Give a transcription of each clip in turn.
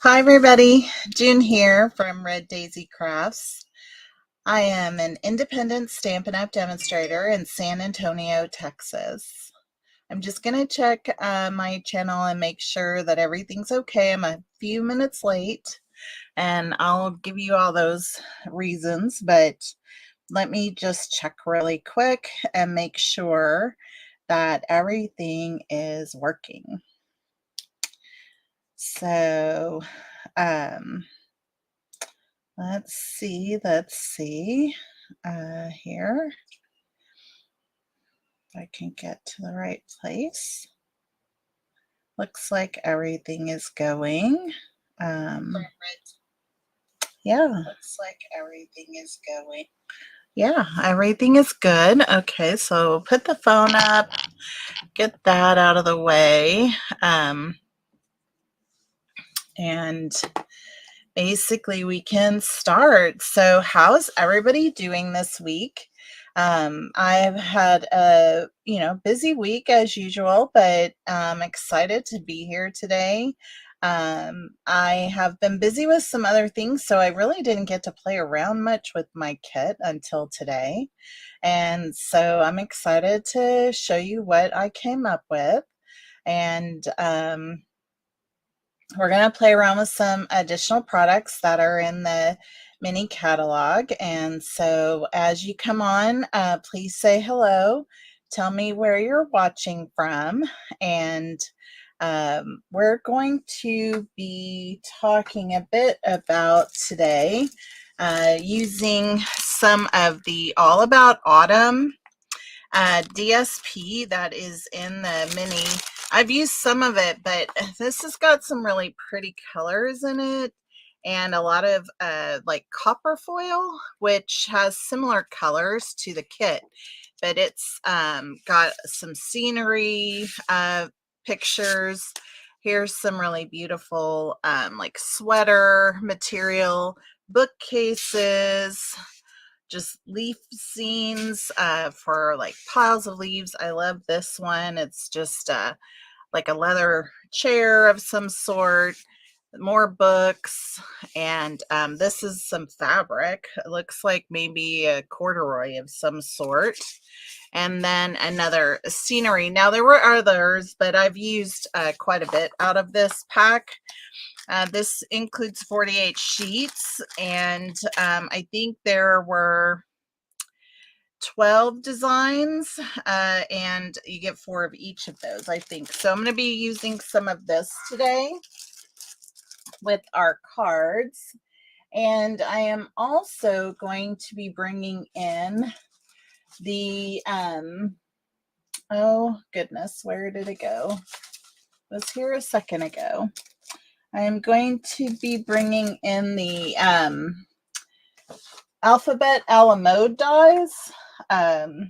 Hi everybody, June here from Red Daisy Crafts. I am an independent Stampin' Up! Demonstrator in San Antonio, Texas. I'm just going to check my channel and make sure that everything's okay. I'm a few minutes late and I'll give you all those reasons, but let me just check really quick and make sure that everything is working. So, let's see here if I can get to the right place. Looks like everything is going. Yeah, looks like everything is going. Yeah, everything is good. Okay, so put the phone up, get that out of the way. And basically we can start. So how's everybody doing this week? I've had a busy week as usual, but I'm excited to be here today. I have been busy with some other things, so I really didn't get to play around much with my kit until today. And so I'm excited to show you what I came up with. And we're going to play around with some additional products that are in the mini catalog. And so as you come on, please say hello. Tell me where you're watching from. And we're going to be talking a bit about today using some of the All About Autumn DSP that is in the mini. I've used some of it, but this has got some really pretty colors in it and a lot of like copper foil, which has similar colors to the kit, but it's got some scenery pictures. Here's some really beautiful like sweater material, bookcases, just leaf scenes for like piles of leaves. I love this one. It's just like a leather chair of some sort, more books, and this is some fabric. It looks like maybe a corduroy of some sort. And then another scenery. Now there were others, but I've used quite a bit out of this pack. This includes 48 sheets, and I think there were 12 designs, and you get 4 of each of those, I think. So I'm going to be using some of this today with our cards. And I am also going to be bringing in the, oh goodness, where did it go? It was here a second ago. I am going to be bringing in the Alphabet a la Mode dies. Way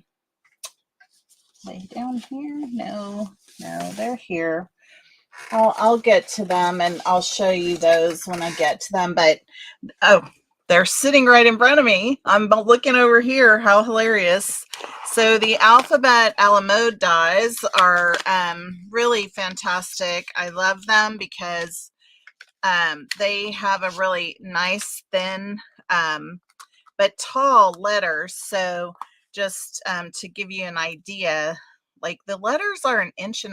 down here? No, they're here. I'll get to them and I'll show you those when I get to them. But oh, they're sitting right in front of me. I'm looking over here. How hilarious. So the Alphabet a la Mode dies are really fantastic. I love them because they have a really nice, thin, but tall letters. So just to give you an idea, like the letters are 1.5 inches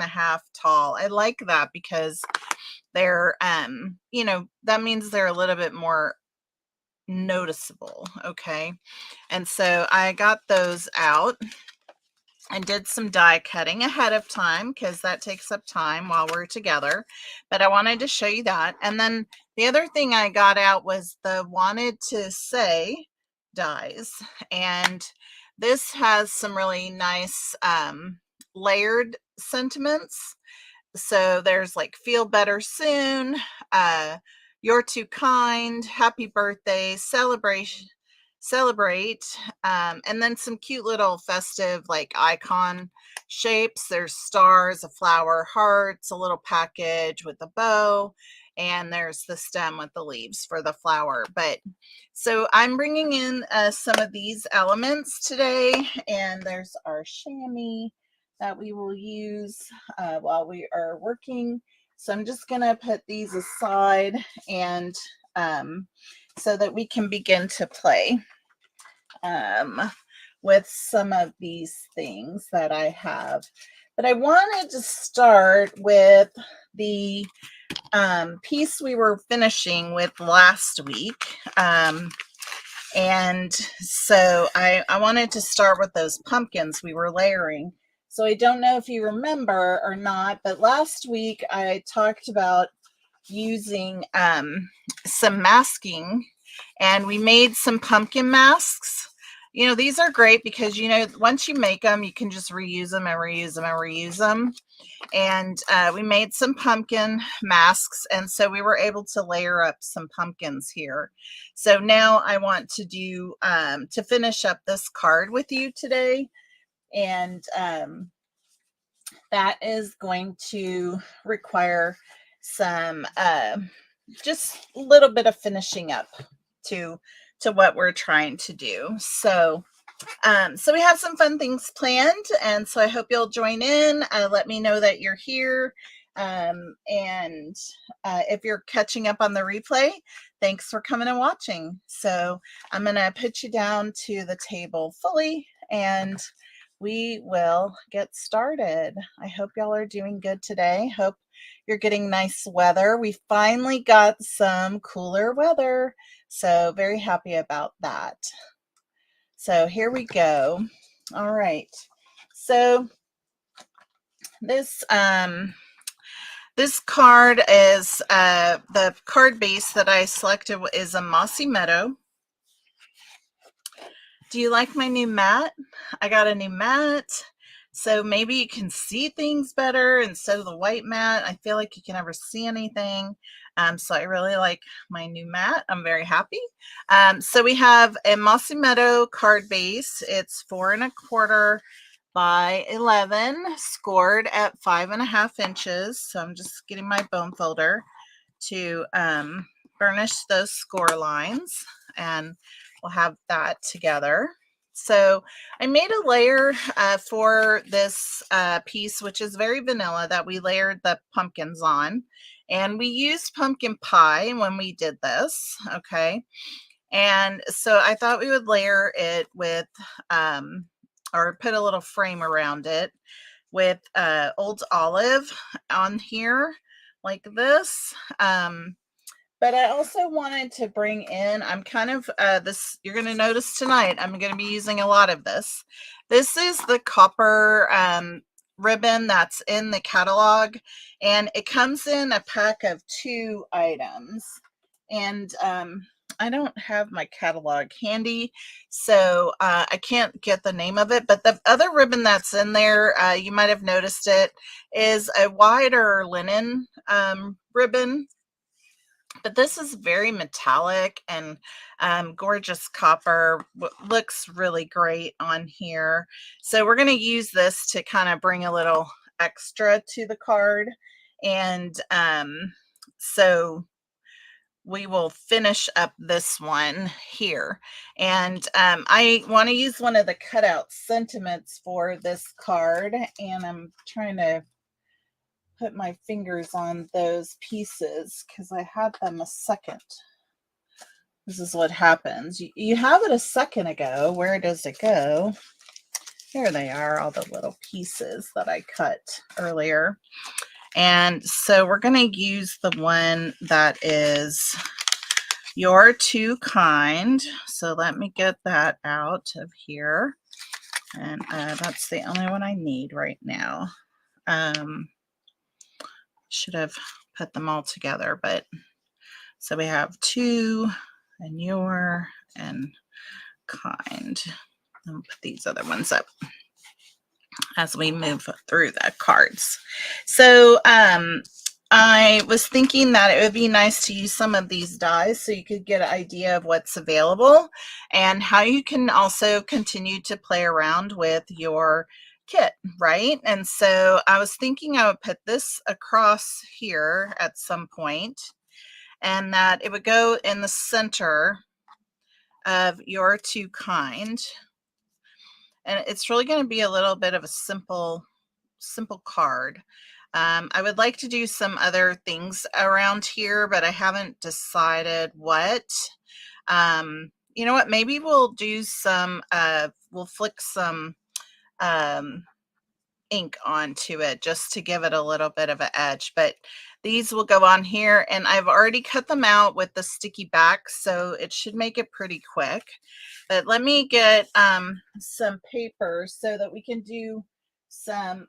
tall. I like that because they're, that means they're a little bit more noticeable. Okay. And so I got those out and did some die cutting ahead of time because that takes up time while we're together. But I wanted to show you that. And then the other thing I got out was the Wanted to Say dies. And this has some really nice layered sentiments. So there's like feel better soon, you're too kind, happy birthday, celebrate, and then some cute little festive like icon shapes. There's stars, a flower, hearts, a little package with a bow, and there's the stem with the leaves for the flower. But so I'm bringing in some of these elements today, and there's our chamois that we will use while we are working. So I'm just going to put these aside and so that we can begin to play with some of these things that I have. But I wanted to start with the piece we were finishing with last week. And so I wanted to start with those pumpkins we were layering. So I don't know if you remember or not, but last week I talked about using some masking, and we made some pumpkin masks. You know, these are great because, you know, once you make them, you can just reuse them and reuse them and reuse them. And we made some pumpkin masks, and so we were able to layer up some pumpkins here. So now I want to do to finish up this card with you today, and that is going to require some just a little bit of finishing up to what we're trying to do. So so we have some fun things planned, and so I hope you'll join in. Let me know that you're here, and if you're catching up on the replay, thanks for coming and watching. So I'm going to put you down to the table fully, and we will get started. I hope y'all are doing good today. Hope you're getting nice weather. We finally got some cooler weather, so very happy about that. So here we go. All right. So this this card is the card base that I selected is a Mossy Meadow. Do you like my new mat? I got a new mat, so maybe you can see things better instead of the white mat. I feel like you can never see anything. So I really like my new mat. I'm very happy. So we have a Mossy Meadow card base. It's 4 1/4 by 11, scored at 5.5 inches. So I'm just getting my bone folder to burnish those score lines, and we'll have that together. So I made a layer for this piece, which is very vanilla, that we layered the pumpkins on. And we used pumpkin pie when we did this, okay? And so I thought we would layer it with, or put a little frame around it with Old Olive on here like this. But I also wanted to bring in, I'm kind of, this, you're going to notice tonight, I'm going to be using a lot of this. This is the copper ribbon that's in the catalog, and it comes in a pack of 2 items. And I don't have my catalog handy, so I can't get the name of it, but the other ribbon that's in there, you might have noticed it, is a wider linen ribbon. But this is very metallic and gorgeous copper. Looks really great on here. So we're going to use this to kind of bring a little extra to the card. And so we will finish up this one here. And I want to use one of the cutout sentiments for this card. And I'm trying to put my fingers on those pieces because I had them a second. This is what happens. You have it a second ago. Where does it go? Here they are, all the little pieces that I cut earlier. And so we're going to use the one that is You're Too Kind. So let me get that out of here. And that's the only one I need right now. Should have put them all together, but so we have 2 and You're and Kind. I'll put these other ones up as we move through the cards. So I was thinking that it would be nice to use some of these dies so you could get an idea of what's available and how you can also continue to play around with your kit, right? And so I was thinking I would put this across here at some point, and that it would go in the center of You're Too Kind. And it's really going to be a little bit of a simple card. I would like to do some other things around here, but I haven't decided what. You know what, maybe we'll do some, we'll flick some ink onto it just to give it a little bit of an edge, but these will go on here, and I've already cut them out with the sticky back, so it should make it pretty quick. But let me get some paper so that we can do some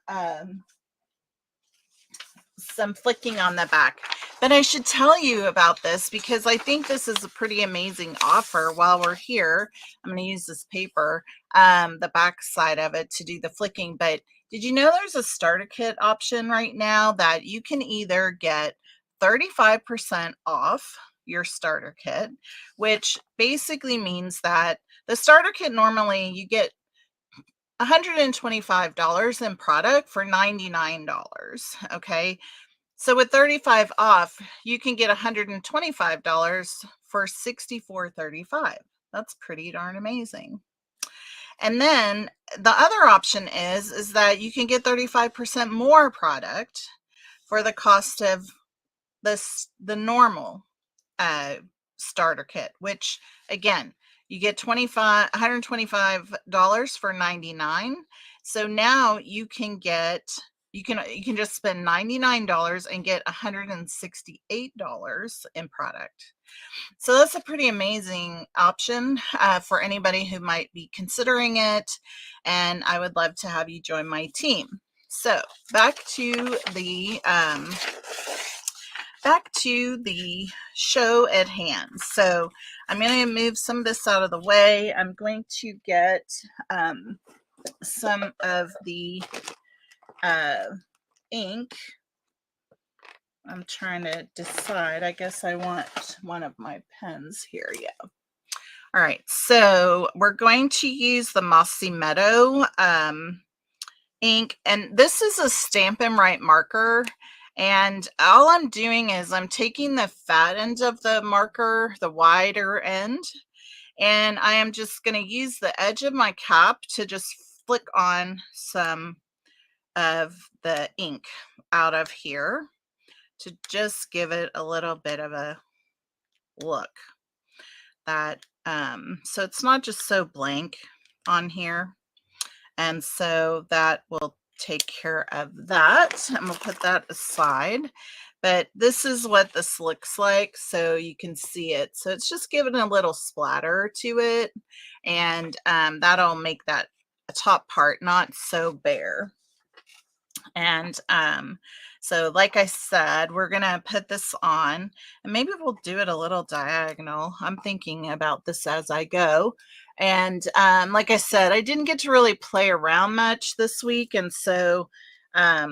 flicking on the back. But I should tell you about this because I think this is a pretty amazing offer. While we're here, I'm going to use this paper, the back side of it, to do the flicking. But did you know there's a starter kit option right now that you can either get 35% off your starter kit, which basically means that the starter kit, normally you get $125 in product for $99. Okay. So with 35 off, you can get $125 for $64.35. That's pretty darn amazing. And then the other option is that you can get 35% more product for the cost of the normal starter kit, which again, you get $125 for $99. So now you can get, you can just spend $99 and get $168 in product. So that's a pretty amazing option for anybody who might be considering it, and I would love to have you join my team. So back to the show at hand. So I'm going to move some of this out of the way. I'm going to get some of the ink. I'm trying to decide. I guess I want one of my pens here. Yeah. All right. So we're going to use the Mossy Meadow ink. And this is a Stampin' Write marker. And all I'm doing is I'm taking the fat end of the marker, the wider end, and I am just going to use the edge of my cap to just flick on some of the ink out of here to just give it a little bit of a look. That so it's not just so blank on here. And so that will take care of that. I'm gonna put that aside. But this is what this looks like, so you can see it. So it's just giving a little splatter to it, and that'll make that top part not so bare. And so like I said, we're gonna put this on, and maybe we'll do it a little diagonal. I'm thinking about this as I go. And like I said, I didn't get to really play around much this week, and so I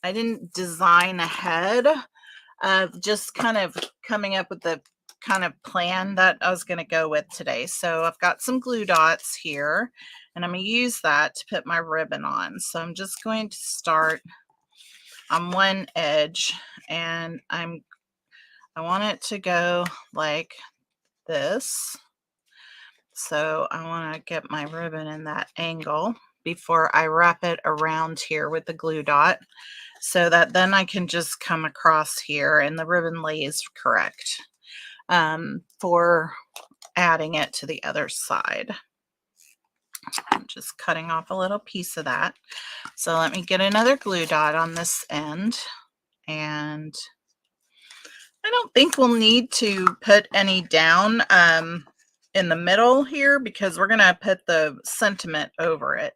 didn't design ahead of just kind of coming up with the kind of plan that I was going to go with today. So I've got some glue dots here, and I'm going to use that to put my ribbon on. So I'm just going to start on one edge, and I want it to go like this. So I want to get my ribbon in that angle before I wrap it around here with the glue dot, so that then I can just come across here and the ribbon lays correct for adding it to the other side. I'm just cutting off a little piece of that. So let me get another glue dot on this end, and I don't think we'll need to put any down in the middle here, because we're going to put the sentiment over it.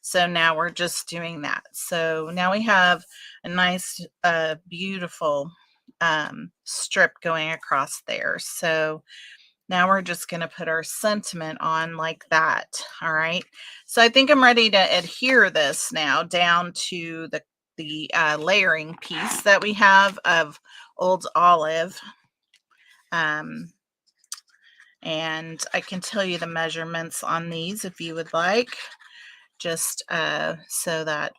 So now we're just doing that. So now we have a nice, beautiful strip going across there. So now we're just going to put our sentiment on like that. All right. So I think I'm ready to adhere this now down to the layering piece that we have of Old Olive. And I can tell you the measurements on these if you would like, just so that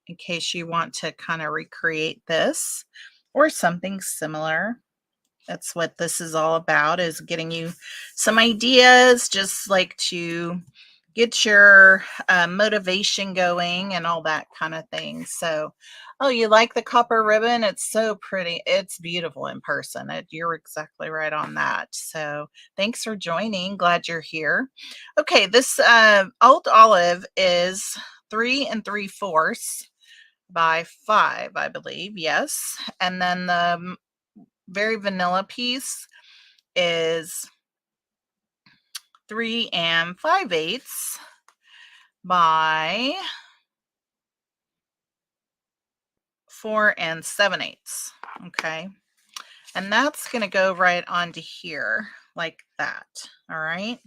in case you want to kind of recreate this or something similar. That's what this is all about, is getting you some ideas, just like to get your motivation going and all that kind of thing. So, oh, you like the copper ribbon? It's so pretty. It's beautiful in person. You're exactly right on that. So, thanks for joining. Glad you're here. Okay, this Old Olive is 3 3/4 by 5, I believe. Yes. And then the very vanilla piece is 3 5/8 by 4 7/8. Okay. And that's going to go right onto here like that. All right.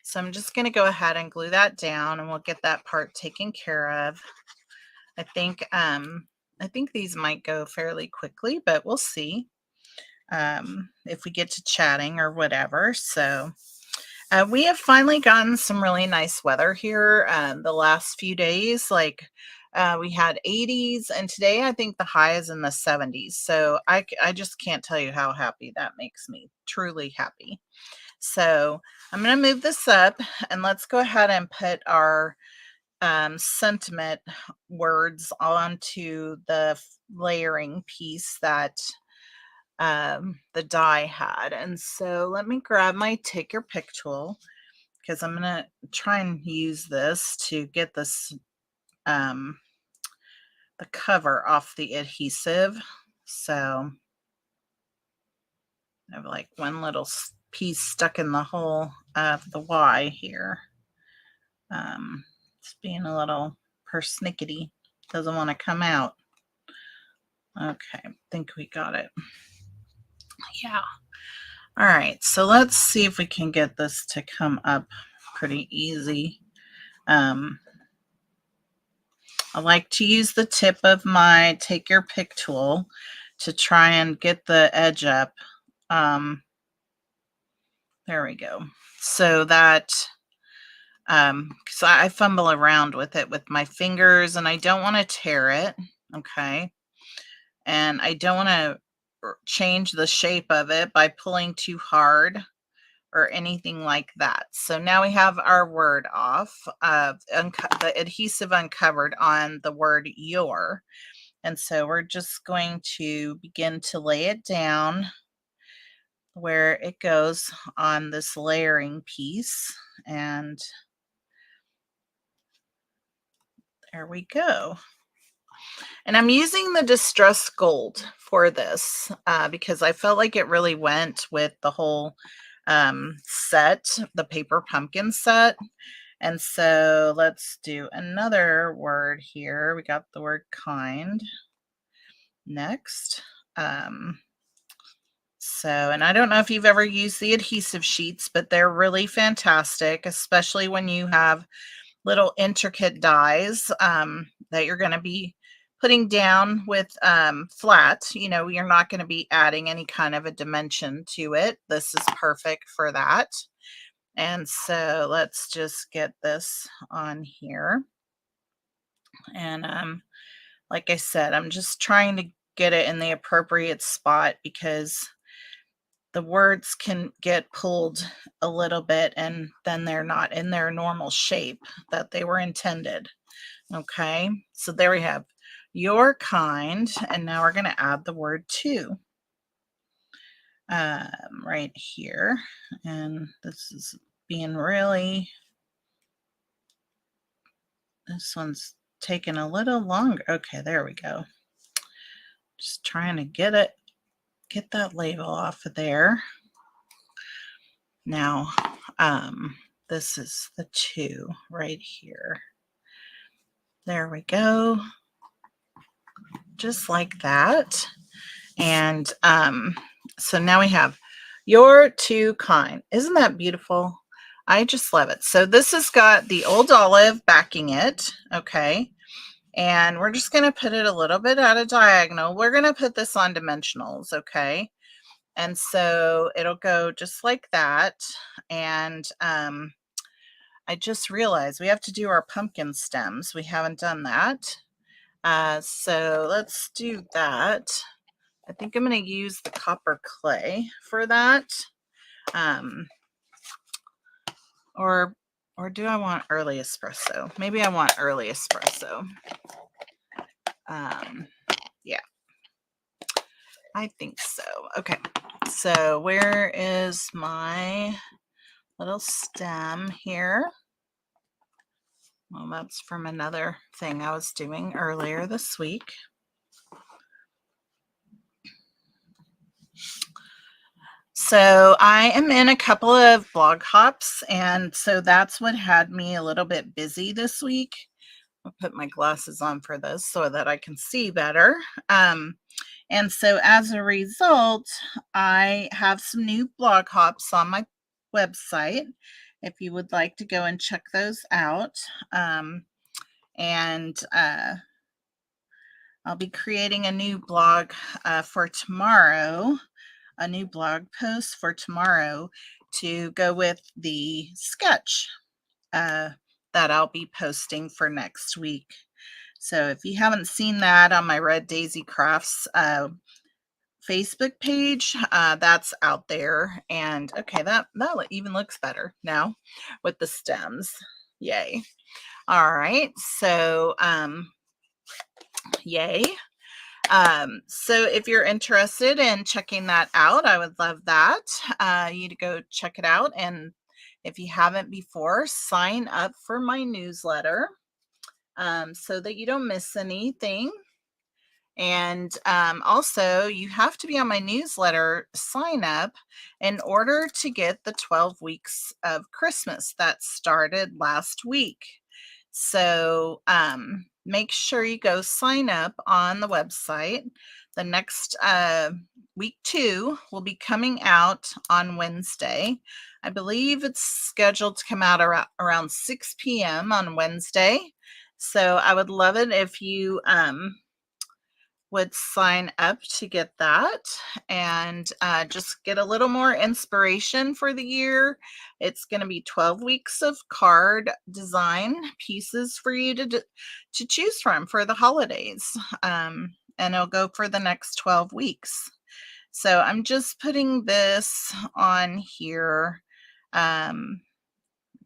So I'm just going to go ahead and glue that down and we'll get that part taken care of. I think these might go fairly quickly, but we'll see if we get to chatting or whatever. So we have finally gotten some really nice weather here the last few days. Like we had 80s, and today I think the high is in the 70s. So I just can't tell you how happy that makes me. Truly happy. So I'm going to move this up, and let's go ahead and put our sentiment words onto the layering piece that the die had. And so let me grab my Take Your Pick tool, because I'm going to try and use this to get this the cover off the adhesive. So I have like one little piece stuck in the hole of the Y here. It's being a little persnickety. Doesn't want to come out. Okay, I think we got it. Yeah. All right, so let's see if we can get this to come up pretty easy. I like to use the tip of my Take Your Pick tool to try and get the edge up. There we go. So that, because I fumble around with it with my fingers and I don't want to tear it, okay? And I don't want to change the shape of it by pulling too hard or anything like that. So now we have our word off, the adhesive uncovered on the word your. And so we're just going to begin to lay it down where it goes on this layering piece. And there we go. And I'm using the Distressed Gold for this because I felt like it really went with the whole set, the paper pumpkin set. And so let's do another word here. We got the word kind next. And I don't know if you've ever used the adhesive sheets, but they're really fantastic, especially when you have little intricate dies that you're going to be putting down with flat. You know, you're not going to be adding any kind of a dimension to it. This is perfect for that. And so let's just get this on here. And like I said, I'm just trying to get it in the appropriate spot because the words can get pulled a little bit and then they're not in their normal shape that they were intended. Okay, so there we have your kind, and now we're going to add the word to right here. And this is being really, this one's taking a little longer. Okay, there we go. Just trying to get that label off of there. Now, this is the 2 right here. There we go. Just like that. And so now we have your too kind. Isn't that beautiful? I just love it. So this has got the Old Olive backing it. Okay. And we're just going to put it a little bit at a diagonal. We're going to put this on dimensionals. Okay. And so it'll go just like that. And I just realized we have to do our pumpkin stems. We haven't done that. So let's do that. I think I'm going to use the copper clay for that. Or Or do I want early espresso? Maybe I want early espresso. Yeah, I think so. Okay, so where is my little stem here? Well, that's from another thing I was doing earlier this week. So I am in a couple of blog hops, and so that's what had me a little bit busy this week. I'll put my glasses on for this so that I can see better. And so as a result, I have some new blog hops on my website if you would like to go and check those out. And I'll be creating a new blog for tomorrow, a new blog post for tomorrow to go with the sketch that I'll be posting for next week. So if you haven't seen that on my Red Daisy Crafts Facebook page, that's out there. And okay, that even looks better now with the stems. Yay. All right. So yay. So if you're interested in checking that out, I would love that. You to go check it out. And if you haven't before, sign up for my newsletter so that you don't miss anything. And also, you have to be on my newsletter sign up in order to get the 12 weeks of Christmas that started last week. So make sure you go sign up on the website. The next week 2 will be coming out on Wednesday. I believe it's scheduled to come out around 6 p.m. on Wednesday. So I would love it if you would sign up to get that and just get a little more inspiration for the year. It's going to be 12 weeks of card design pieces for you to choose from for the holidays. And it'll go for the next 12 weeks. So I'm just putting this on here. I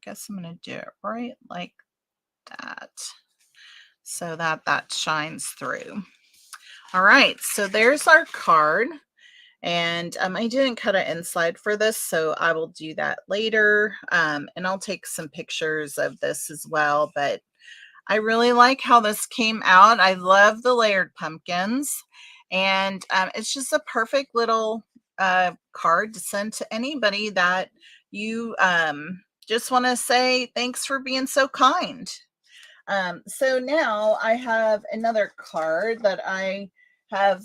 guess I'm going to do it right like that so that that shines through. All right, so there's our card. And I didn't cut an inside for this, so I will do that later. And I'll take some pictures of this as well. But I really like how this came out. I love the layered pumpkins. And it's just a perfect little card to send to anybody that you just want to say thanks for being so kind. So now I have another card that I have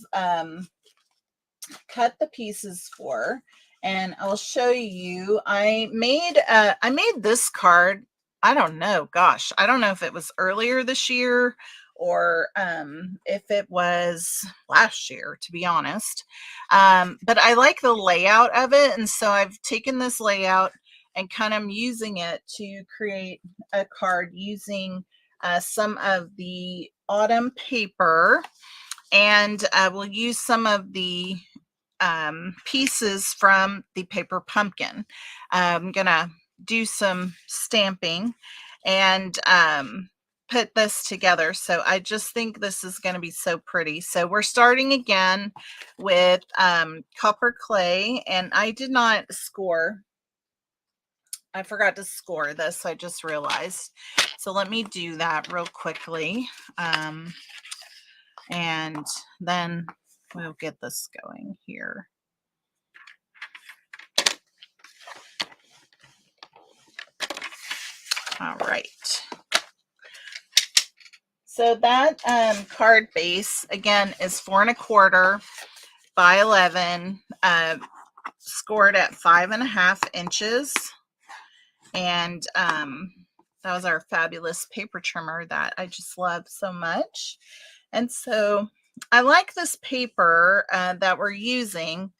cut the pieces for, and I'll show you. I made this card. I don't know. Gosh, I don't know if it was earlier this year or if it was last year, to be honest. But I like the layout of it, and so I've taken this layout and kind of using it to create a card using some of the autumn paper, and we'll use some of the pieces from the paper pumpkin. I'm gonna do some stamping and put this together. So I just think this is going to be so pretty. So we're starting again with copper clay, and I did not score. I forgot to score this. I just realized. So let me do that real quickly. And then we'll get this going here. All right. So that card base, again, is 4 1/4 by 11, scored at 5.5 inches. And that was our fabulous paper trimmer that I just love so much. And so I like this paper that we're using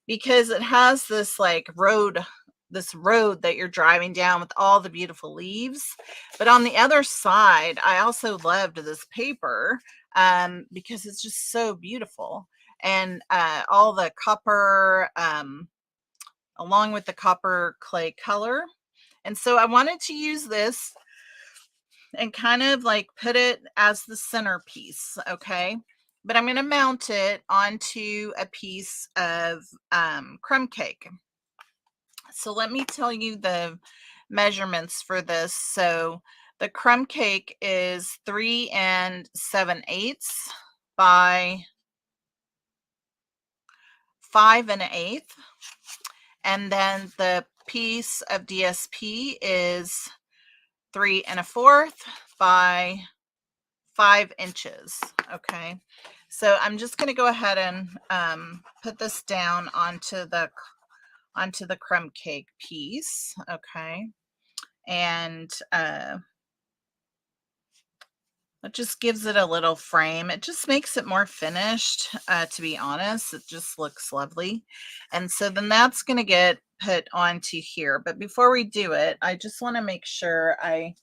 because it has this like road that you're driving down with all the beautiful leaves. But on the other side, I also loved this paper because it's just so beautiful. And all the copper, along with the copper clay color, And so I wanted to use this and kind of like put it as the centerpiece, okay? But I'm going to mount it onto a piece of crumb cake. So let me tell you the measurements for this. So the crumb cake is 3 7/8 by 5 1/8. And then the piece of DSP is 3 1/4 by 5 inches. Okay, so I'm just going to go ahead and put this down onto the crumb cake piece. Okay, and it just gives it a little frame. It just makes it more finished, to be honest. It just looks lovely. And so then that's going to get put onto here. But before we do it, I just want to make sure I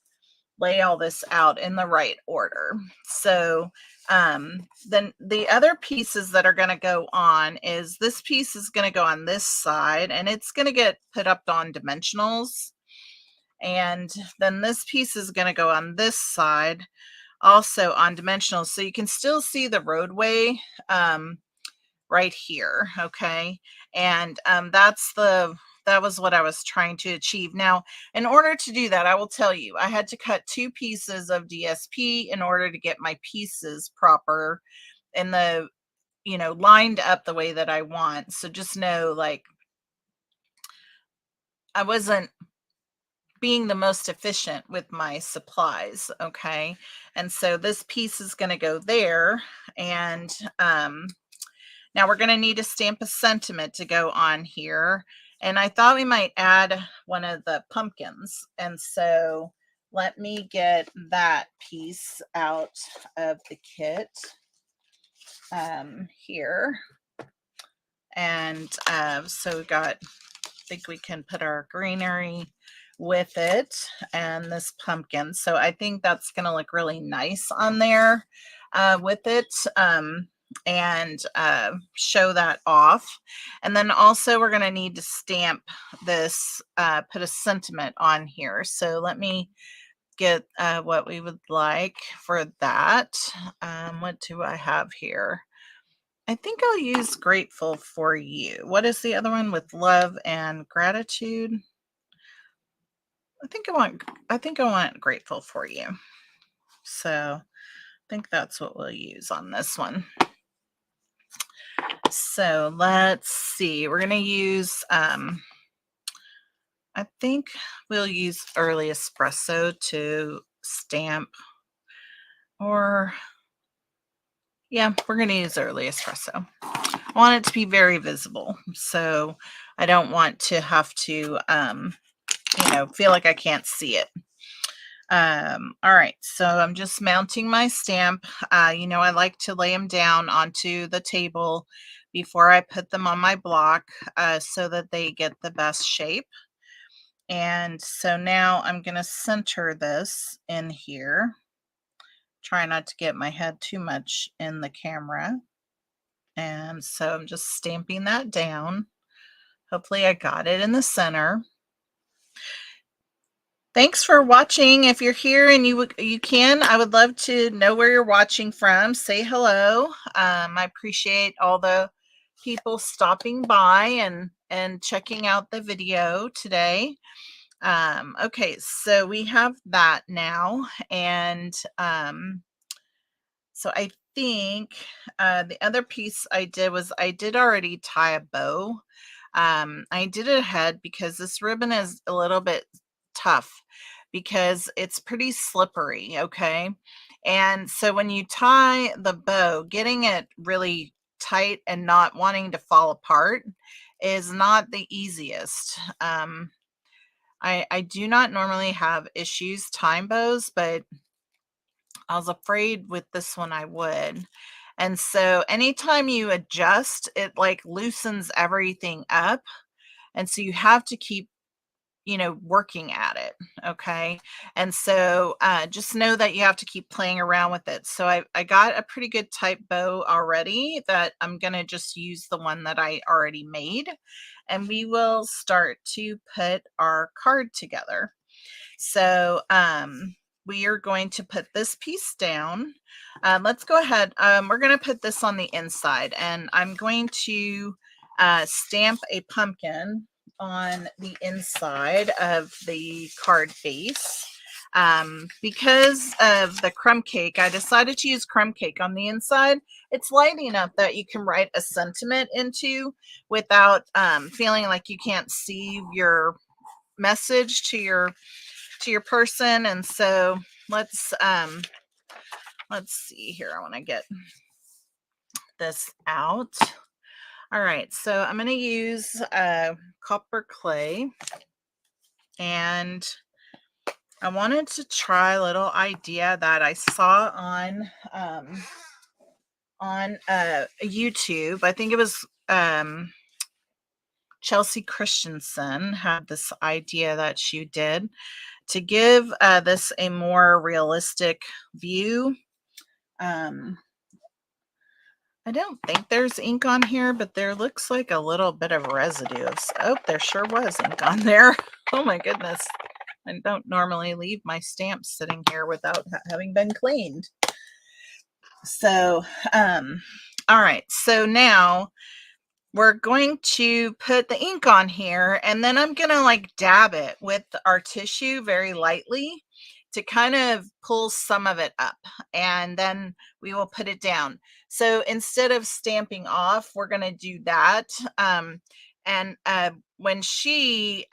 lay all this out in the right order. So then the other pieces that are going to go on is this piece is going to go on this side, and it's going to get put up on dimensionals. And then this piece is going to go on this side, also on dimensionals. So you can still see the roadway right here. Okay. And that was what I was trying to achieve. Now, in order to do that, I will tell you, I had to cut 2 pieces of DSP in order to get my pieces proper and lined up the way that I want. So just know, like, I wasn't being the most efficient with my supplies. Okay. And so this piece is going to go there. And now we're going to need to stamp a sentiment to go on here. And I thought we might add one of the pumpkins. And so let me get that piece out of the kit here. And so we got, I think we can put our greenery with it and this pumpkin. So I think that's going to look really nice on there with it. And show that off. And then also we're going to need to stamp this, put a sentiment on here. So let me get what we would like for that. What do I have here? I think I'll use grateful for you. What is the other one? With love and gratitude? I think I want grateful for you. So I think that's what we'll use on this one. So let's see. We're going to use, I think we'll use early espresso to stamp, or yeah, we're going to use early espresso. I want it to be very visible. So I don't want to have to, feel like I can't see it. All right, so I'm just mounting my stamp. I like to lay them down onto the table before I put them on my block so that they get the best shape. And so now I'm going to center this in here. Try not to get my head too much in the camera. And so I'm just stamping that down. Hopefully I got it in the center. Thanks for watching. If you're here and I would love to know where you're watching from. Say hello. I appreciate all the people stopping by and checking out the video today. Okay, so we have that now. And so I think the other piece I did was I did already tie a bow. I did it ahead because this ribbon is a little bit tough because it's pretty slippery. Okay. And so when you tie the bow, getting it really tight and not wanting to fall apart is not the easiest. I do not normally have issues tying bows, but I was afraid with this one I would. And so anytime you adjust, it like loosens everything up. And so you have to keep you know, working at it. Okay. And so just know that you have to keep playing around with it. So I got a pretty good type bow already that I'm going to just use the one that I already made. And we will start to put our card together. So we are going to put this piece down. Let's go ahead. We're going to put this on the inside, and I'm going to stamp a pumpkin on the inside of the card base. Because of the crumb cake, I decided to use crumb cake on the inside. It's light enough that you can write a sentiment into without feeling like you can't see your message to your person. And so let's see here. I want to get this out. All right, so I'm going to use copper clay, and I wanted to try a little idea that I saw on YouTube. I think it was Chelsea Christensen had this idea that she did to give this a more realistic view. I don't think there's ink on here, but there looks like a little bit of residue. Oh, there sure was ink on there. Oh my goodness. I don't normally leave my stamps sitting here without having been cleaned. So, all right. So now we're going to put the ink on here, and then I'm going to like dab it with our tissue very lightly to kind of pull some of it up, and then we will put it down. So instead of stamping off, we're going to do that. And when she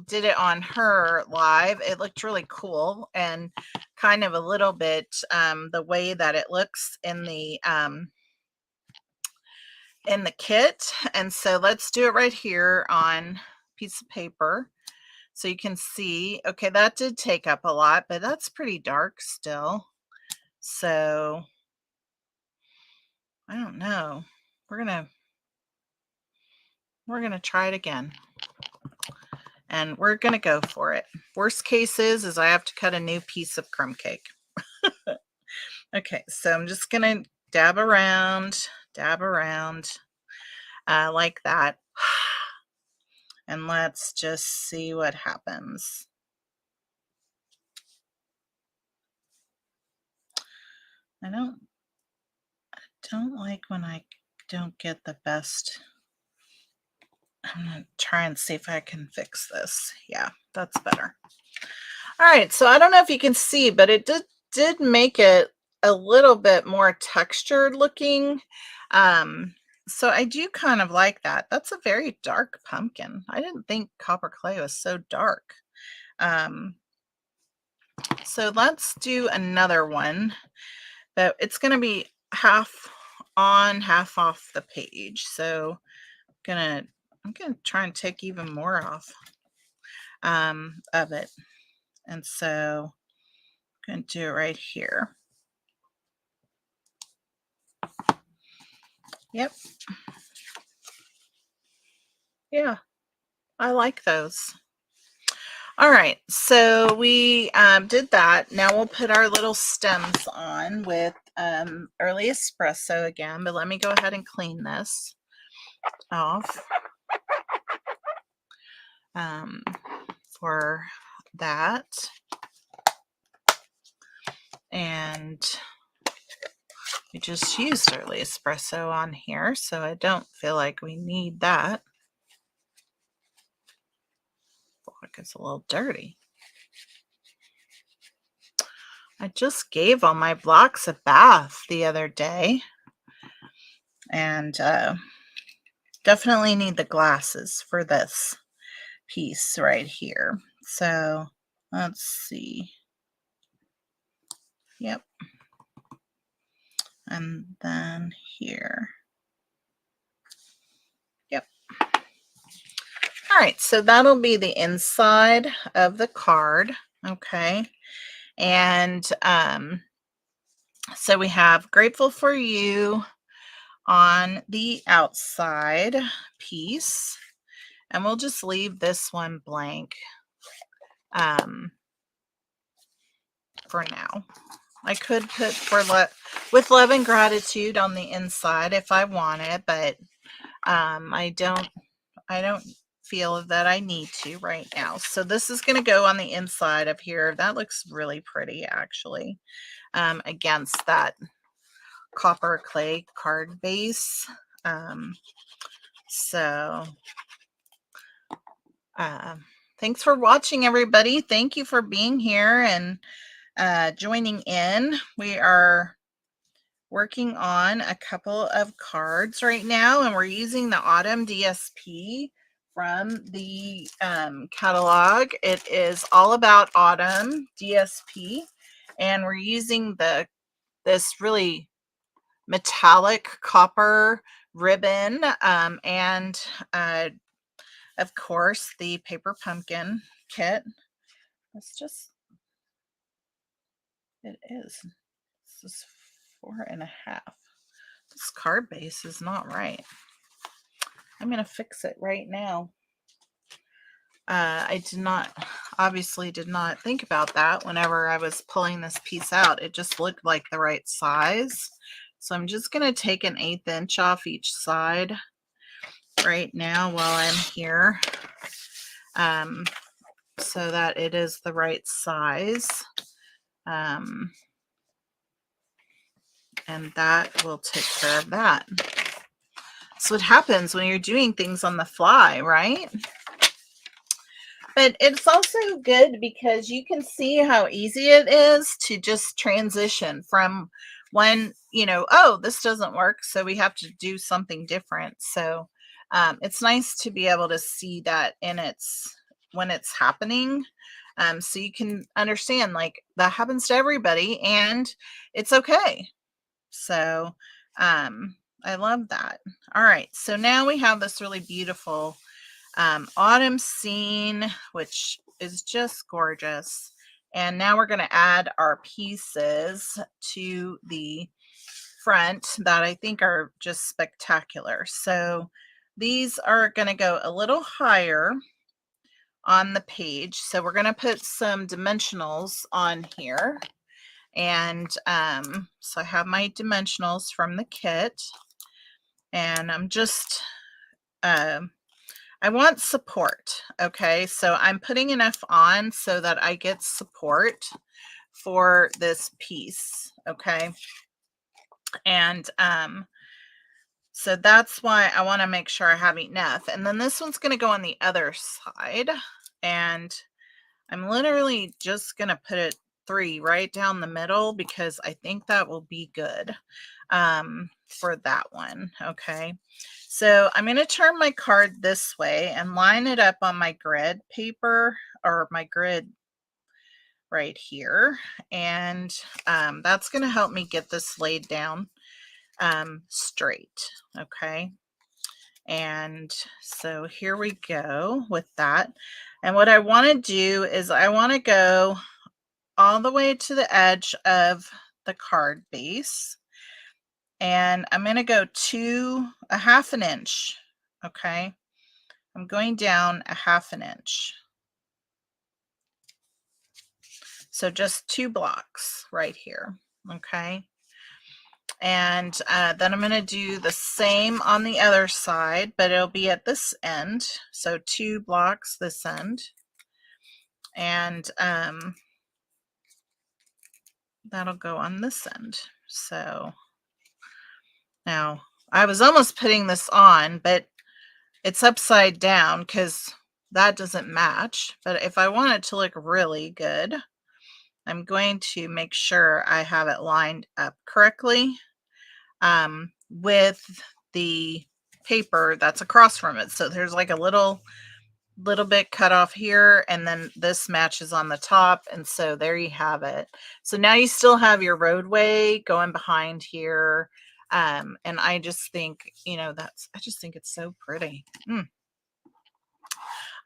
did it on her live, it looked really cool and kind of a little bit the way that it looks in the kit. And so let's do it right here on a piece of paper. So you can see, okay, that did take up a lot, but that's pretty dark still. So I don't know. We're gonna try it again. And we're gonna go for it. Worst case is I have to cut a new piece of crumb cake. Okay, so I'm just gonna dab around like that. And let's just see what happens. I don't like when I don't get the best. I'm gonna try and see if I can fix this. Yeah, that's better. All right, so I don't know if you can see, but it did make it a little bit more textured looking. So I do kind of like that. That's a very dark pumpkin. I didn't think copper clay was so dark. So let's do another one, but it's going to be half on, half off the page. So I'm gonna try and take even more off of it. And so I'm going to do it right here. Yep. Yeah, I like those. All right, so we did that. Now we'll put our little stems on with Early Espresso again, but let me go ahead and clean this off for that. And we just used Early Espresso on here, so I don't feel like we need that. Look, it's a little dirty. I just gave all my blocks a bath the other day, and definitely need the glasses for this piece right here. So let's see. Yep. And then here. Yep. All right, so that'll be the inside of the card. Okay. And so we have Grateful for You on the outside piece, and we'll just leave this one blank for now. I could put with love and gratitude on the inside if I want it, but I don't feel that I need to right now. So this is going to go on the inside of here. That looks really pretty actually, against that copper clay card base. So thanks for watching, everybody. Thank you for being here and joining in. We are working on a couple of cards right now, and we're using the Autumn DSP from the catalog. It is All About Autumn DSP, and we're using this really metallic copper ribbon, and of course the paper pumpkin kit. It's just, it is, this is 4.5. This card base is not right. I'm going to fix it right now. I obviously did not think about that whenever I was pulling this piece out. It just looked like the right size. So I'm just going to take an 1/8 inch off each side right now while I'm here, so that it is the right size. And that will take care of that. So what happens when you're doing things on the fly, right? But it's also good because you can see how easy it is to just transition from one, oh, this doesn't work, so we have to do something different. So it's nice to be able to see that when it's happening. So you can understand, like, that happens to everybody and it's okay. So I love that. All right, so now we have this really beautiful autumn scene, which is just gorgeous. And now we're going to add our pieces to the front that I think are just spectacular. So these are going to go a little higher on the page. So we're going to put some dimensionals on here. And so I have my dimensionals from the kit, and I'm just I want support. Okay, so I'm putting enough on so that I get support for this piece. Okay, and so that's why I want to make sure I have enough. And then this one's going to go on the other side, and I'm literally just going to put it 3 right down the middle because I think that will be good for that one. Okay, so I'm going to turn my card this way and line it up on my grid paper, or my grid right here, and that's going to help me get this laid down straight. Okay, and so here we go with that. And what I want to do is I want to go all the way to the edge of the card base, and I'm going to go to 1/2 inch. Okay, I'm going down 1/2 inch. So just 2 blocks right here. Okay, and then I'm going to do the same on the other side, but it'll be at this end. So 2 blocks this end, and that'll go on this end. So now I was almost putting this on, but it's upside down because that doesn't match. But if I want it to look really good, I'm going to make sure I have it lined up correctly with the paper that's across from it. So there's like a little bit cut off here, and then this matches on the top, and so there you have it. So now you still have your roadway going behind here, and I just think, I just think it's so pretty.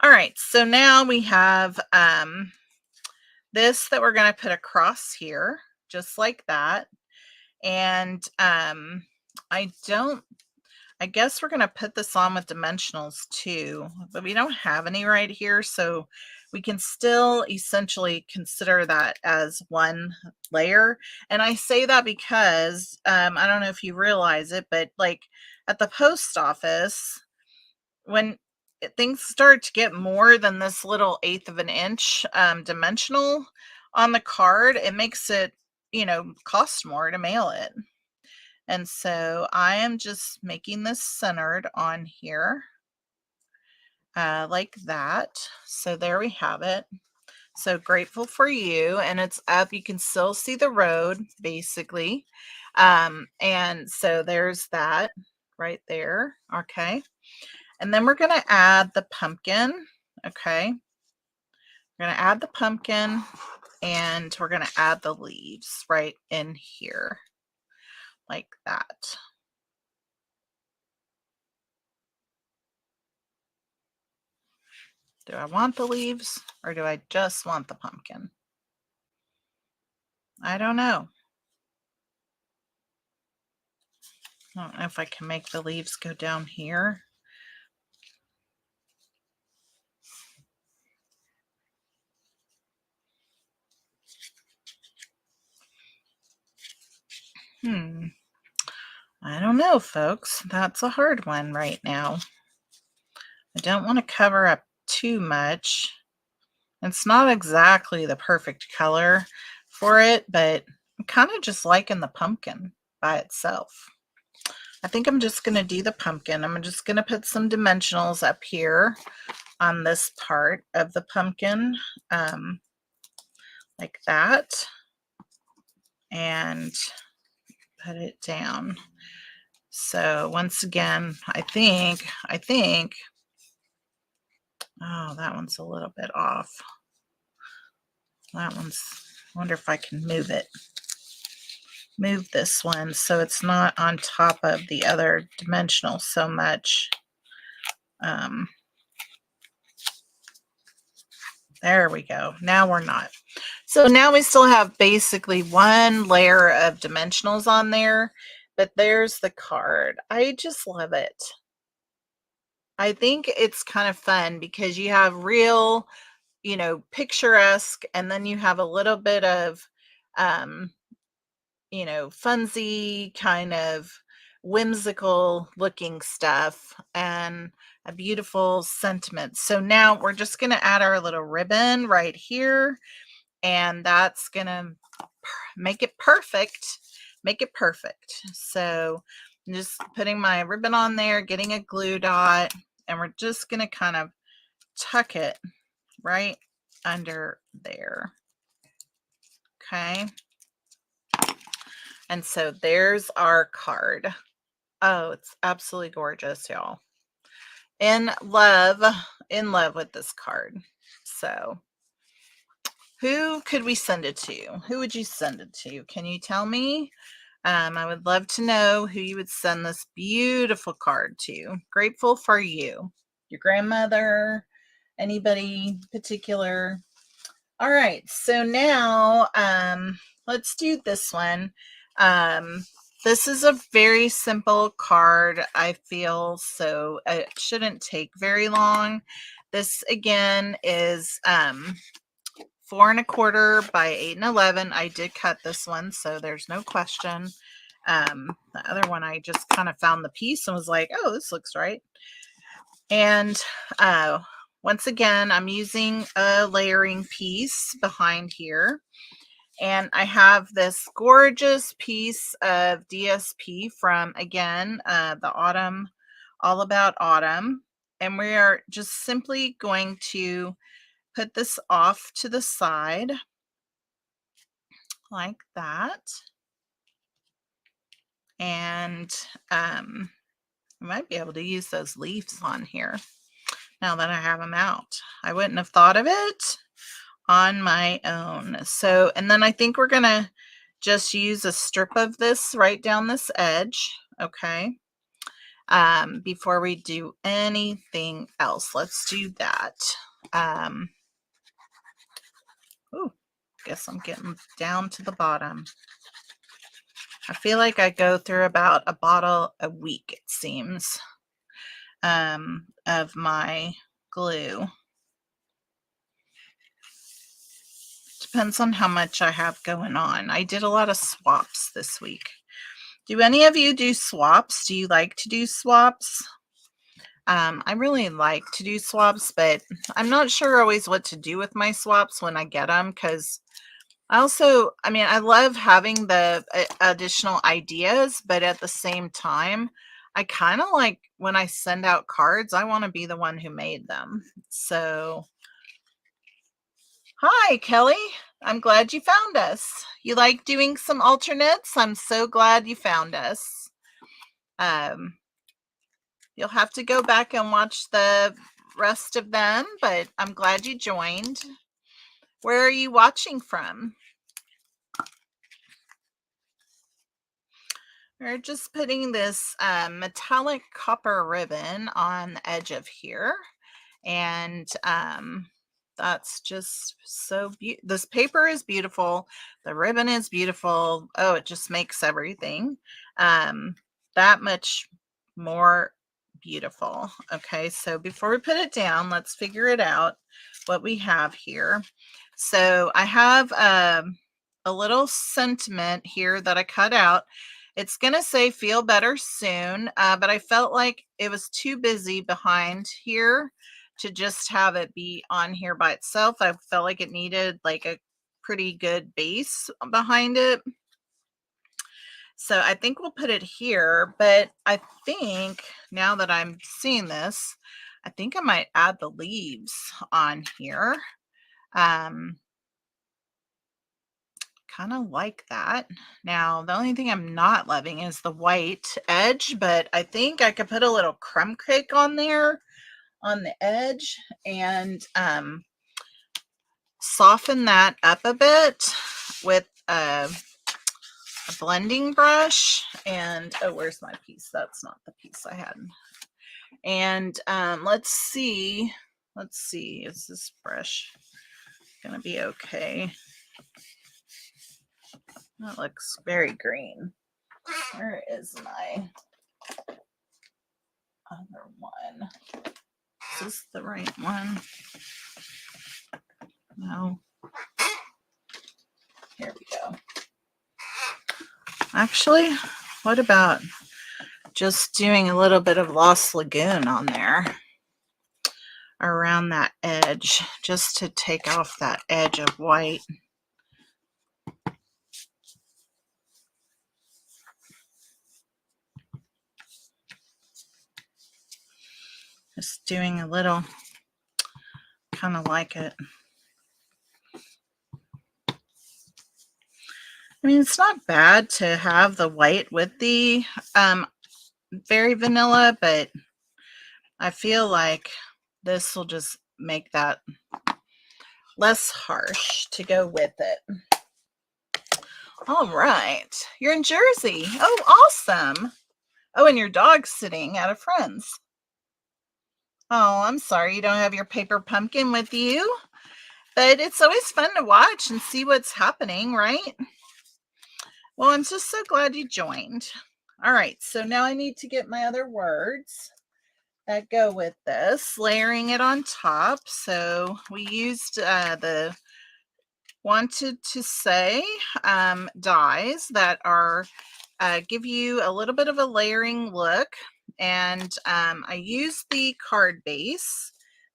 All right, so now we have this that we're going to put across here just like that, and I guess we're going to put this on with dimensionals too, but we don't have any right here, so we can still essentially consider that as one layer. And I say that because I don't know if you realize it, but like at the post office, when things start to get more than this little 1/8 of an inch dimensional on the card, it makes it, cost more to mail it. And so I am just making this centered on here like that. So there we have it. So grateful for you. And it's up. You can still see the road basically. And so there's that right there. Okay. And then we're going to add the pumpkin. Okay. We're going to add the pumpkin and we're going to add the leaves right in here like that. Do I want the leaves or do I just want the pumpkin? I don't know. I don't know if I can make the leaves go down here. I don't know, folks. That's a hard one right now. I don't want to cover up too much. It's not exactly the perfect color for it, but I'm kind of just liking the pumpkin by itself. I think I'm just going to do the pumpkin. I'm just going to put some dimensionals up here on this part of the pumpkin, like that, and put it down. So once again, I think, oh, that one's a little bit off. That one's, I wonder if I can move it. Move this one so it's not on top of the other dimensional so much. There we go. Now we're not. So now we still have basically one layer of dimensionals on there, but there's the card. I just love it. I think it's kind of fun because you have real, picturesque, and then you have a little bit of, funsy kind of whimsical looking stuff and a beautiful sentiment. So now we're just going to add our little ribbon right here, and that's going to make it perfect. Make it perfect. So I'm just putting my ribbon on there, getting a glue dot, and we're just going to kind of tuck it right under there. Okay. And so there's our card. Oh, it's absolutely gorgeous, y'all. In love with this card. So who could we send it to? Who would you send it to? Can you tell me? I would love to know who you would send this beautiful card to. Grateful for you. Your grandmother? Anybody particular? All right, so now let's do this one. This is a very simple card, I feel, so it shouldn't take very long. This again is 4 1/4 by 8 11. I did cut this one, so there's no question. The other one, I just kind of found the piece and was like, oh, this looks right. And once again, I'm using a layering piece behind here. And I have this gorgeous piece of DSP from, again, the Autumn, All About Autumn. And we are just simply going to put this off to the side like that. And I might be able to use those leaves on here now that I have them out. I wouldn't have thought of it on my own. So, and then I think we're going to just use a strip of this right down this edge. Okay. Before we do anything else, let's do that. Oh, guess I'm getting down to the bottom. I feel like I go through about a bottle a week, it seems, of my glue. depends on how much I have going on. I did a lot of swaps this week. Do any of you do swaps? Do you like to do swaps? I really like to do swaps, but I'm not sure always what to do with my swaps when I get them, because I mean, I love having the additional ideas, but at the same time, I kind of like when I send out cards, I want to be the one who made them. So, hi, Kelly. I'm glad you found us. You like doing some alternates? I'm so glad you found us. You'll have to go back and watch the rest of them, but I'm glad you joined. Where are you watching from? We're just putting this metallic copper ribbon on the edge of here. And that's just so beautiful. This paper is beautiful. The ribbon is beautiful. Oh, it just makes everything that much more beautiful. Okay, so before we put it down, let's figure it out what we have here. So I have a little sentiment here that I cut out. It's going to say feel better soon, but I felt like it was too busy behind here to just have it be on here by itself. I felt like it needed like a pretty good base behind it. So I think we'll put it here, but I think now that I'm seeing this, I think I might add the leaves on here. Kind of like that. Now, the only thing I'm not loving is the white edge, but I think I could put a little crumb cake on there on the edge and soften that up a bit with a blending brush. And oh, where's my piece? That's not the piece I had. And let's see, is this brush gonna be okay? That looks very green. Where is my other one? Is this the right one? No. Here we go. Actually, what about just doing a little bit of Lost Lagoon on there around that edge, just to take off that edge of white. Just doing a little, kind of like it. I mean, it's not bad to have the white with the very vanilla, but I feel like this will just make that less harsh to go with it. All right. You're in Jersey. Oh, awesome. Oh, and your dog's sitting at a friend's. Oh, I'm sorry you don't have your paper pumpkin with you, but it's always fun to watch and see what's happening, right? Well, I'm just so glad you joined. All right, so now I need to get my other words that go with this, layering it on top. So we used the wanted to say dies that are give you a little bit of a layering look. And I used the card base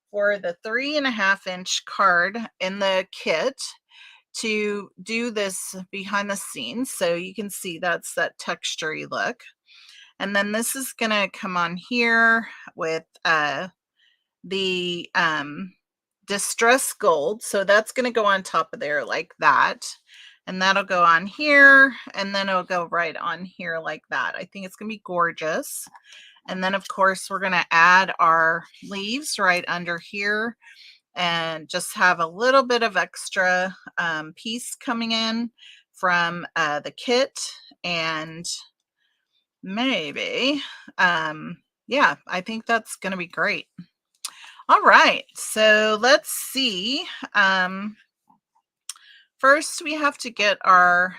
for the 3.5-inch card in the kit to do this behind the scenes. So you can see that's that textury look. And then this is going to come on here with the Distress Gold. So that's going to go on top of there like that. And that'll go on here. And then it'll go right on here like that. I think it's going to be gorgeous. And then, of course, we're going to add our leaves right under here and just have a little bit of extra piece coming in from the kit. And maybe, yeah, I think that's going to be great. All right, so let's see. First, we have to get our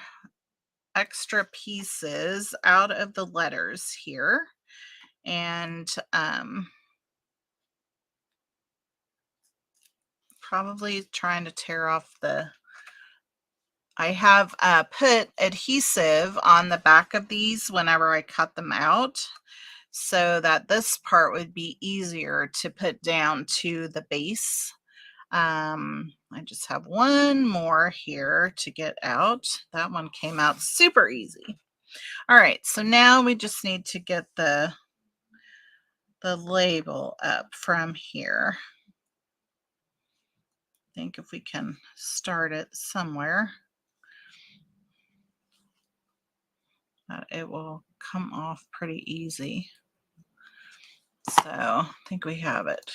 extra pieces out of the letters here. And probably trying to tear off the I have put adhesive on the back of these whenever I cut them out, so that this part would be easier to put down to the base. I just have one more here to get out. That one came out super easy. All right, so now we just need to get the label up from here. I think if we can start it somewhere, it will come off pretty easy. So I think we have it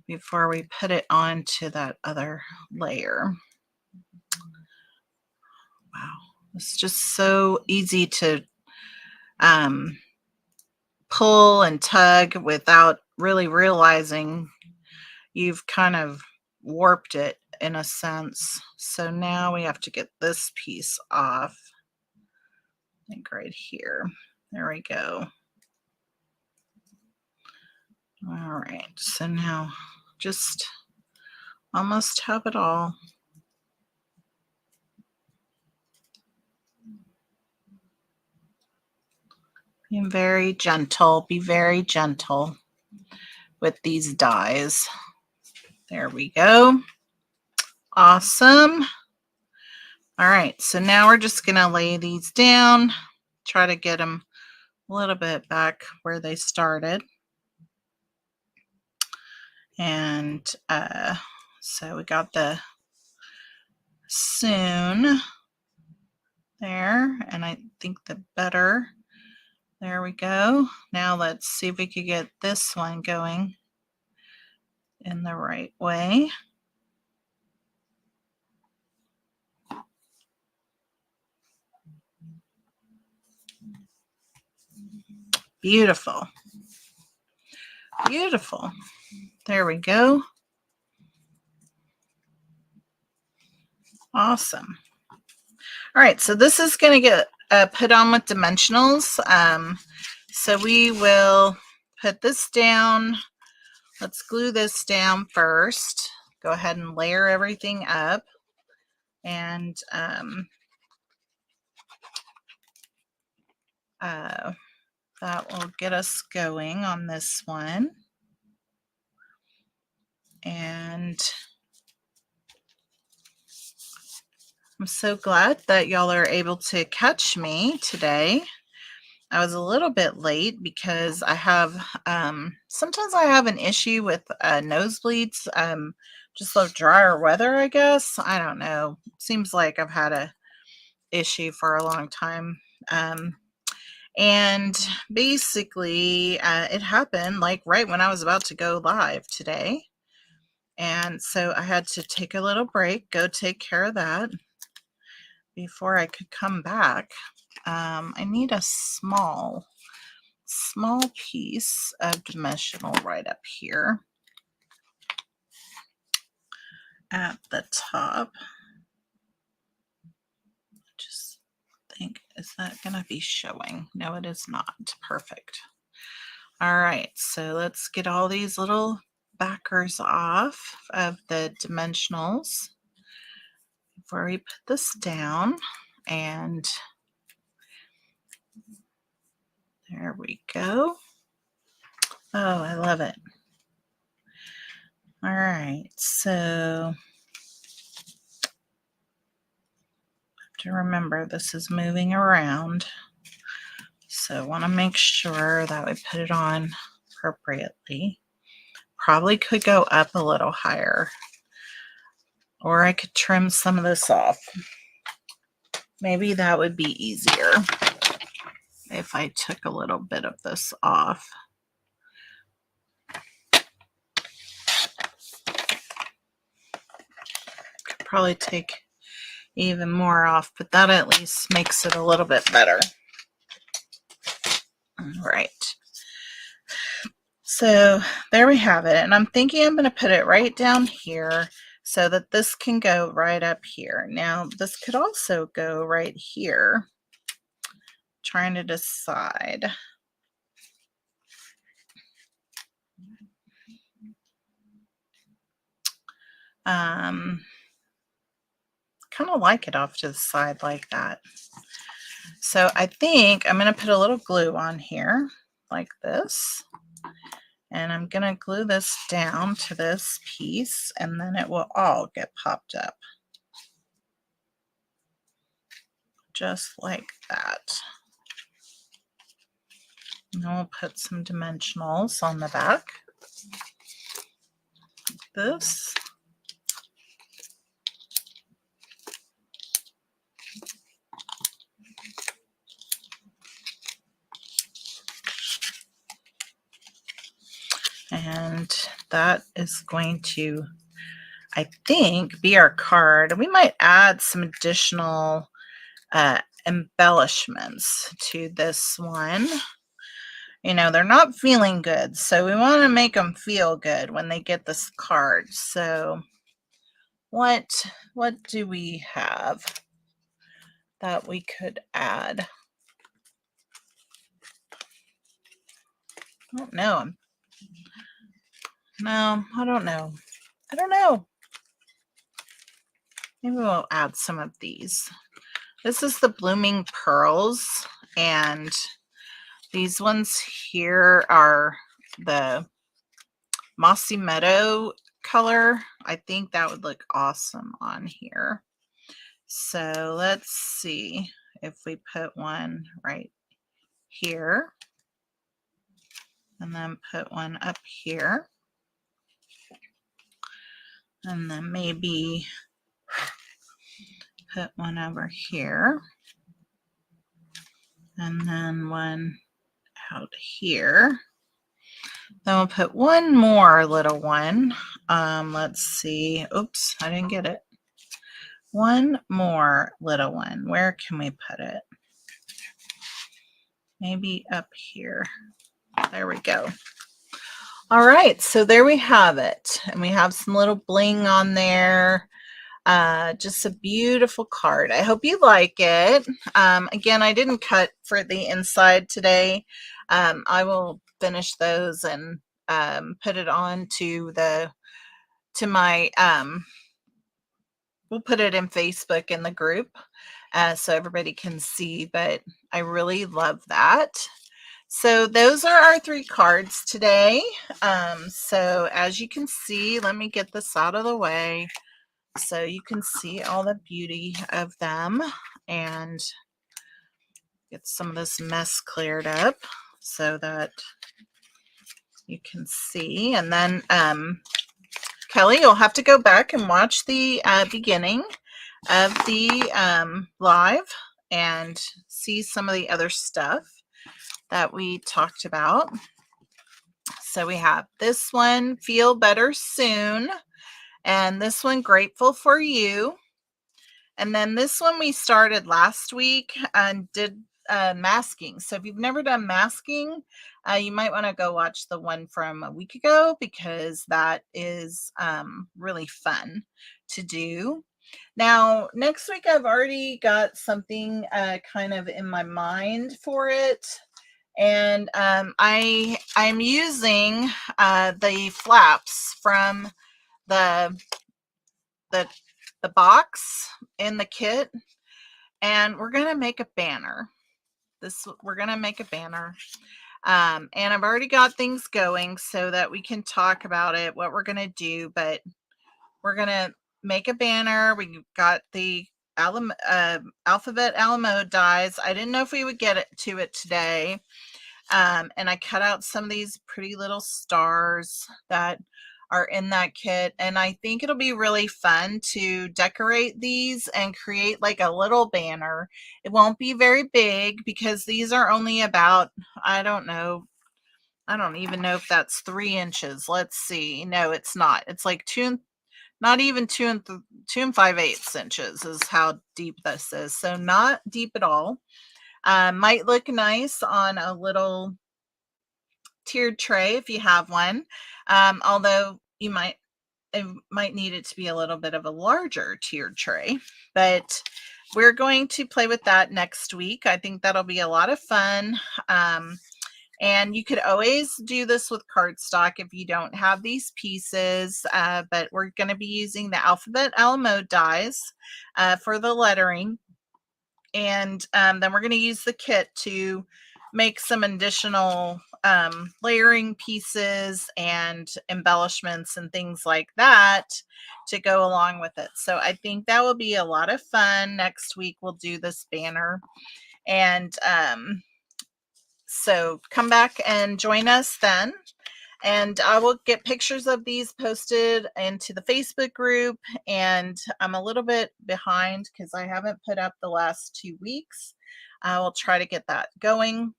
before we put it onto that other layer. Wow, it's just so easy to pull and tug without really realizing you've kind of warped it in a sense. So now we have to get this piece off. I think right here. There we go. All right, so now just almost have it all. Being very gentle, be very gentle with these dies. There we go. Awesome. All right, so now we're just gonna lay these down, try to get them a little bit back where they started. And so we got the soon there, and I think the better. There we go. Now let's see if we could get this one going in the right way. Beautiful. Beautiful. There we go. Awesome. All right, so this is going to get put on with dimensionals. So we will put this down. Let's glue this down first. Go ahead and layer everything up. And that will get us going on this one. And I'm so glad that y'all are able to catch me today. I was a little bit late because I have, sometimes I have an issue with nosebleeds, just like drier weather, I guess. I don't know. Seems like I've had a issue for a long time. And basically it happened like right when I was about to go live today. And so I had to take a little break, go take care of that before I could come back. I need a small piece of dimensional right up here at the top. Just think, is that going to be showing? No, it is not. Perfect. All right, so let's get all these little backers off of the dimensionals before we put this down. And there we go. Oh, I love it. All right, so to remember this is moving around, so want to make sure that we put it on appropriately. Probably could go up a little higher, or I could trim some of this off. Maybe that would be easier if I took a little bit of this off. Could probably take even more off, but that at least makes it a little bit better. All right. So there we have it. And I'm thinking I'm going to put it right down here so that this can go right up here. Now, this could also go right here. Trying to decide. Kind kind of like it off to the side like that. So I think I'm going to put a little glue on here like this. And I'm going to glue this down to this piece, and then it will all get popped up. Just like that. And then we'll put some dimensionals on the back. Like this. And that is going to, I think, be our card. We might add some additional embellishments to this one. You know, they're not feeling good, so we want to make them feel good when they get this card. So what do we have that we could add? I don't know. No, I don't know. I don't know. Maybe we'll add some of these. This is the Blooming Pearls, and these ones here are the Mossy Meadow color. I think that would look awesome on here. So let's see if we put one right here, and then put one up here, and then maybe put one over here, and then one out here. Then we'll put one more little one. Let's see. Oops, I didn't get it. One more little one. Where can we put it? Maybe up here. There we go. All right, so there we have it. And we have some little bling on there. Just a beautiful card. I hope you like it. Again, I didn't cut for the inside today. I will finish those and put it on to my we'll put it in Facebook in the group so everybody can see, but I really love that. So those are our 3 cards today. So as you can see, let me get this out of the way so you can see all the beauty of them and get some of this mess cleared up so that you can see. And then Kelly, you'll have to go back and watch the beginning of the live and see some of the other stuff that we talked about. So we have this one, Feel Better Soon, and this one, Grateful for You. And then this one we started last week and did masking. So if you've never done masking, you might want to go watch the one from a week ago because that is really fun to do. Now, next week I've already got something kind of in my mind for it. And I'm using the flaps from the box in the kit, and we're gonna make a banner. We're gonna make a banner, and I've already got things going so that we can talk about it, what we're gonna do. But we're gonna make a banner. We got the Alphabet Alamo dies. I didn't know if we would get to it today. And I cut out some of these pretty little stars that are in that kit. And I think it'll be really fun to decorate these and create like a little banner. It won't be very big because these are only about, I don't even know if that's 3 inches. Let's see. No, it's not. It's like not even 2 5/8 inches is how deep this is. So not deep at all. Might look nice on a little tiered tray if you have one, although it might need it to be a little bit of a larger tiered tray. But we're going to play with that next week. I think that'll be a lot of fun. And you could always do this with cardstock if you don't have these pieces, but we're going to be using the Alphabet Alamo dies for the lettering. And then we're going to use the kit to make some additional layering pieces and embellishments and things like that to go along with it. So I think that will be a lot of fun. Next week we'll do this banner. And so come back and join us then. And I will get pictures of these posted into the Facebook group. And I'm a little bit behind because I haven't put up the last 2 weeks. I will try to get that going.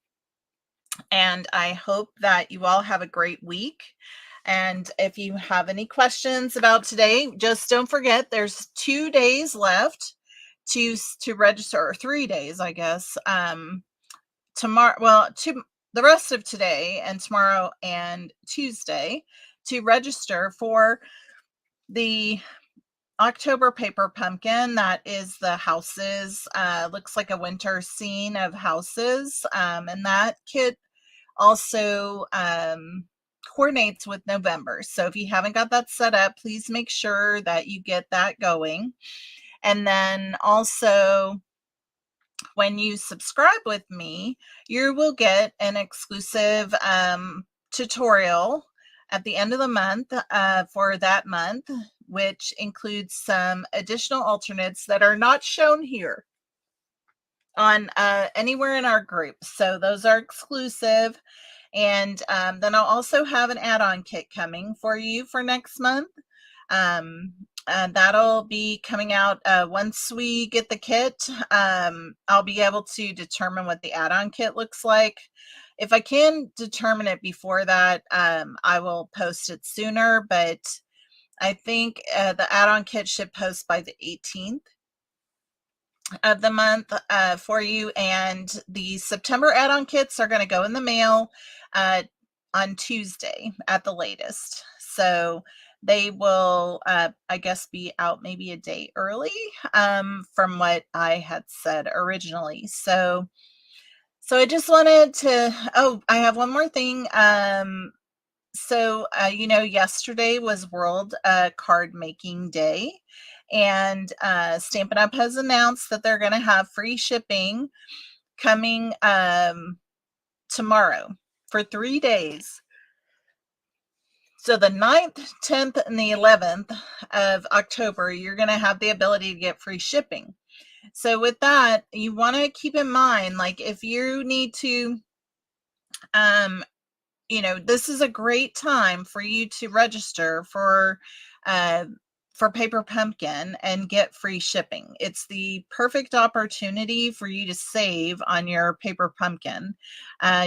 And I hope that you all have a great week. And if you have any questions about today, just don't forget there's 2 days left to register, or 3 days, I guess. Tomorrow, well, the rest of today and tomorrow and Tuesday to register for the October paper pumpkin. That is the houses. Looks like a winter scene of houses. And that kit also coordinates with November. So if you haven't got that set up, please make sure that you get that going. And then also, when you subscribe with me, you will get an exclusive tutorial at the end of the month for that month, which includes some additional alternates that are not shown here on anywhere in our group. So those are exclusive. And then I'll also have an add-on kit coming for you for next month. That'll be coming out once we get the kit. I'll be able to determine what the add-on kit looks like. If I can determine it before that, I will post it sooner, but I think the add-on kit should post by the 18th of the month for you. And the September add-on kits are going to go in the mail on Tuesday at the latest. So they will, I guess, be out maybe a day early from what I had said originally. So I just wanted to, I have one more thing. Yesterday was World Card Making Day, and Stampin' Up! Has announced that they're going to have free shipping coming tomorrow for 3 days. So the 9th, 10th, and the 11th of October, you're going to have the ability to get free shipping. So with that, you want to keep in mind, like if you need to, this is a great time for you to register for Paper Pumpkin and get free shipping. It's the perfect opportunity for you to save on your Paper Pumpkin.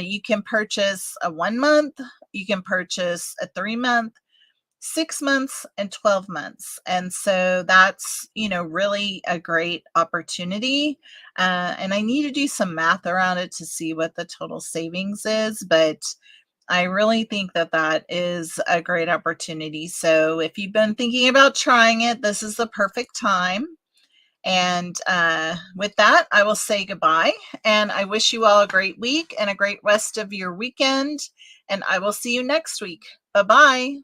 You can purchase a 1 month, you can purchase a 3 month, 6 months, and 12 months. And so that's, really a great opportunity. And I need to do some math around it to see what the total savings is, but I really think that that is a great opportunity. So if you've been thinking about trying it, this is the perfect time. And with that, I will say goodbye. And I wish you all a great week and a great rest of your weekend. And I will see you next week. Bye-bye.